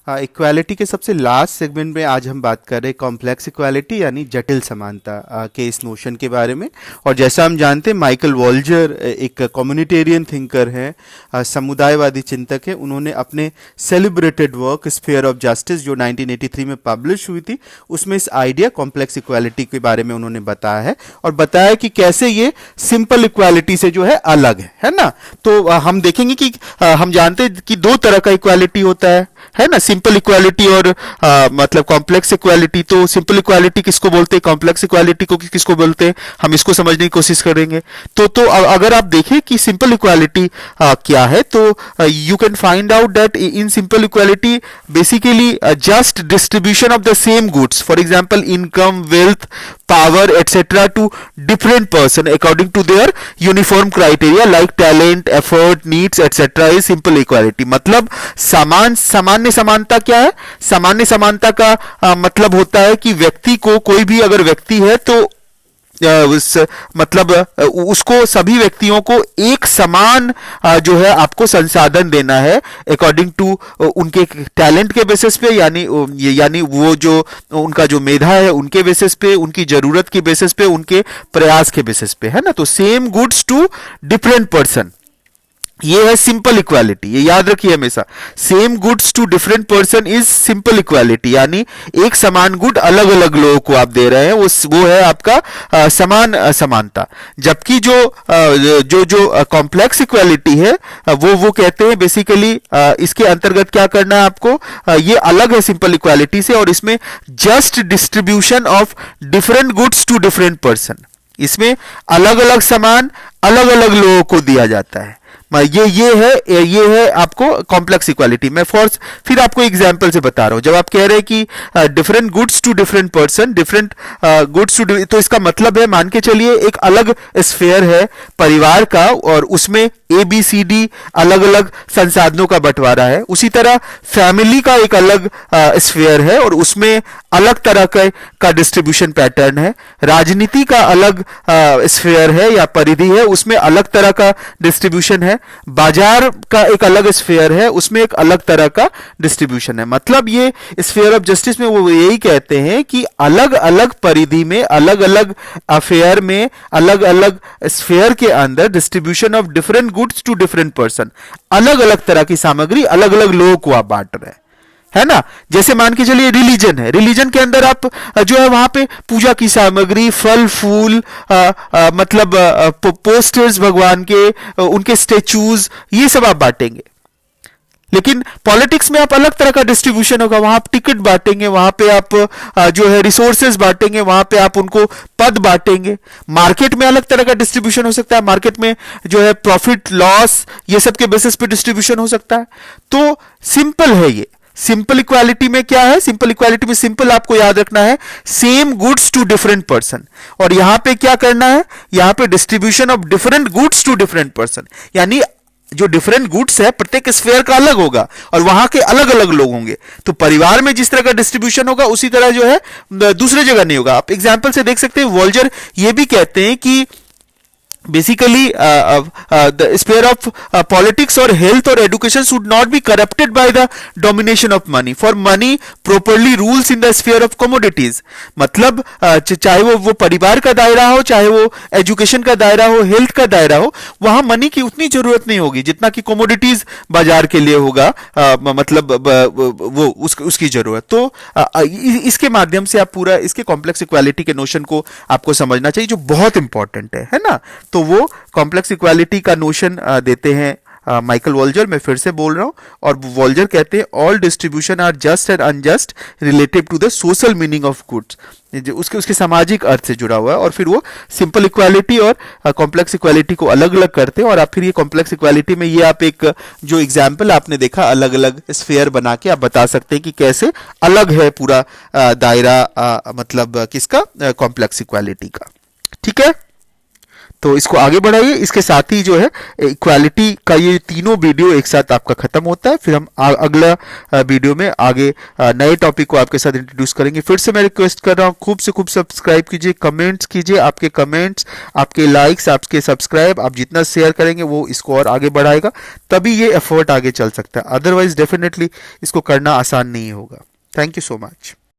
Equality के सबसे last segment में आज हम बात कर रहे हैं कॉम्प्लेक्स इक्वालिटी यानी जटिल समानता के इस नोशन के बारे में। और जैसा हम जानते हैं माइकल वॉल्जर एक कम्युनिटेरियन थिंकर हैं, समुदायवादी चिंतक हैं। उन्होंने अपने celebrated work sphere of justice जो 1983 में पब्लिश हुई थी उसमें इस आइडिया कॉम्प्लेक्स इक्वालिटी के बारे में उन्होंने बताया है और बताया कि कैसे ये सिंपल इक्वालिटी से जो है अलग है ना। तो हम देखेंगे कि हम जानते हैं कि दो तरह का इक्वालिटी होता है ना, सिंपल इक्वालिटी और मतलब कॉम्प्लेक्स इक्वालिटी। तो सिंपल इक्वालिटी किसको बोलते हैं, कॉम्प्लेक्स इक्वालिटी को किसको बोलते हैं, हम इसको समझने की कोशिश करेंगे। तो अगर आप देखें कि सिंपल इक्वालिटी क्या है तो you can find out that in simple equality basically just distribution of the same goods, for example income, wealth, power etcetera to different person according to their uniform criteria like talent, effort, needs etcetera is simple equality. मतलब सामान्य समानता क्या है, सामान्य समानता का मतलब होता है कि व्यक्ति को, कोई भी अगर व्यक्ति है तो मतलब उसको, सभी व्यक्तियों को एक समान जो है आपको संसाधन देना है अकॉर्डिंग टू उनके टैलेंट के बेसिस पे, यानी वो जो उनका जो मेधा है उनके बेसिस पे, उनकी जरूरत के बेसिस पे, उनके प्रयास के बेसिस पे, है ना। तो same goods to different person, ये है सिंपल इक्वालिटी। ये याद रखिए हमेशा, same goods to different person is simple equality, यानी एक समान गुड अलग अलग लोगों को आप दे रहे हैं, वो है आपका समान समानता। जबकि जो कॉम्प्लेक्स इक्वालिटी है वो कहते हैं बेसिकली इसके अंतर्गत क्या करना है आपको, ये अलग है सिंपल इक्वालिटी से और इसमें just distribution of different goods to different person, इसमें अलग अलग सामान अलग अलग लोगों को दिया जाता है। ये है आपको कॉम्प्लेक्स इक्वालिटी। मैं फिर आपको एग्जांपल से बता रहा हूं। जब आप कह रहे हैं कि different goods to different person, different goods to, तो इसका मतलब है, मान के चलिए एक अलग स्फीयर है परिवार का और उसमें ABCD अलग अलग संसाधनों का बंटवारा है। उसी तरह फैमिली का एक अलग स्फीयर है और उसमें अलग तरह का डिस्ट्रीब्यूशन पैटर्न है। राजनीति का अलग स्फीयर है या परिधि है, उसमें अलग तरह का डिस्ट्रीब्यूशन है। बाजार का एक अलग स्फीयर है, उसमें एक अलग तरह का डिस्ट्रीब्यूशन है। मतलब ये स्फीयर ऑफ जस्टिस में वो यही कहते हैं कि अलग अलग परिधि में, अलग अलग अफेयर में, अलग अलग स्फीयर के अंदर distribution of different goods to different person, अलग अलग तरह की सामग्री अलग अलग लोगों को आप बांट रहे हैं, है ना। जैसे मान के चलिए रिलीजन है, रिलीजन के अंदर आप जो है वहां पे पूजा की सामग्री, फल फूल, मतलब पोस्टर्स भगवान के, उनके स्टेचूज, ये सब आप बांटेंगे। लेकिन पॉलिटिक्स में आप अलग तरह का डिस्ट्रीब्यूशन होगा, वहां आप टिकट बांटेंगे, वहां पे आप जो है रिसोर्सेज बांटेंगे, वहां पे आप उनको पद बांटेंगे। मार्केट में अलग तरह का डिस्ट्रीब्यूशन हो सकता है, मार्केट में जो है प्रॉफिट लॉस ये सब के बेसिस पे डिस्ट्रीब्यूशन हो सकता है। तो सिंपल है ये। सिंपल इक्वालिटी में क्या है, सिंपल इक्वालिटी में सिंपल आपको याद रखना है same goods to different person, और यहां पे क्या करना है, यहां पे distribution of different goods to different person, यानी जो डिफरेंट गुड्स है प्रत्येक स्फीयर का अलग होगा और वहां के अलग अलग लोग होंगे। तो परिवार में जिस तरह का डिस्ट्रीब्यूशन होगा उसी तरह जो है दूसरी जगह नहीं होगा। आप एग्जांपल से देख सकते हैं, वॉल्जर ये भी कहते हैं कि basically the sphere of politics or health or education should not be corrupted by the domination of money, for money properly rules in the sphere of commodities। मतलब चाहे वो परिवार का दायरा हो, चाहे वो एजुकेशन का दायरा हो, हेल्थ का दायरा हो, वहां मनी की उतनी जरूरत नहीं होगी जितना कि कमोडिटीज बाजार के लिए होगा, मतलब वो उसकी जरूरत। तो इसके माध्यम से आप पूरा इसके कॉम्प्लेक्स इक्वालिटी के नोशन को आपको समझना चाहिए, जो बहुत इंपॉर्टेंट है ना। तो वो कॉम्प्लेक्स इक्वालिटी का नोशन देते हैं माइकल वॉल्जर। मैं फिर से बोल रहा हूं, और वॉल्जर कहते हैं all distribution are just and unjust relative to the social meaning of goods, उसके सामाजिक अर्थ से जुड़ा हुआ है। और फिर वो सिंपल इक्वालिटी और कॉम्प्लेक्स इक्वालिटी को अलग अलग करते हैं। और आप फिर ये कॉम्प्लेक्स इक्वालिटी में ये आप एक जो एग्जाम्पल आपने देखा, अलग अलग स्फीयर बना के आप बता सकते हैं कि कैसे अलग है पूरा दायरा, मतलब किसका, कॉम्प्लेक्स इक्वालिटी का। ठीक है। तो इसको आगे बढ़ाइए। इसके साथ ही जो है इक्वालिटी का ये तीनों वीडियो एक साथ आपका खत्म होता है। फिर हम अगला वीडियो में आगे नए टॉपिक को आपके साथ इंट्रोड्यूस करेंगे। फिर से मैं रिक्वेस्ट कर रहा हूँ, खूब से खूब सब्सक्राइब कीजिए, कमेंट्स कीजिए। आपके कमेंट्स, आपके लाइक्स, आपके सब्सक्राइब आप जितना शेयर करेंगे वो इसको और आगे बढ़ाएगा, तभी ये एफर्ट आगे चल सकता है। अदरवाइज डेफिनेटली इसको करना आसान नहीं होगा। Thank you so much.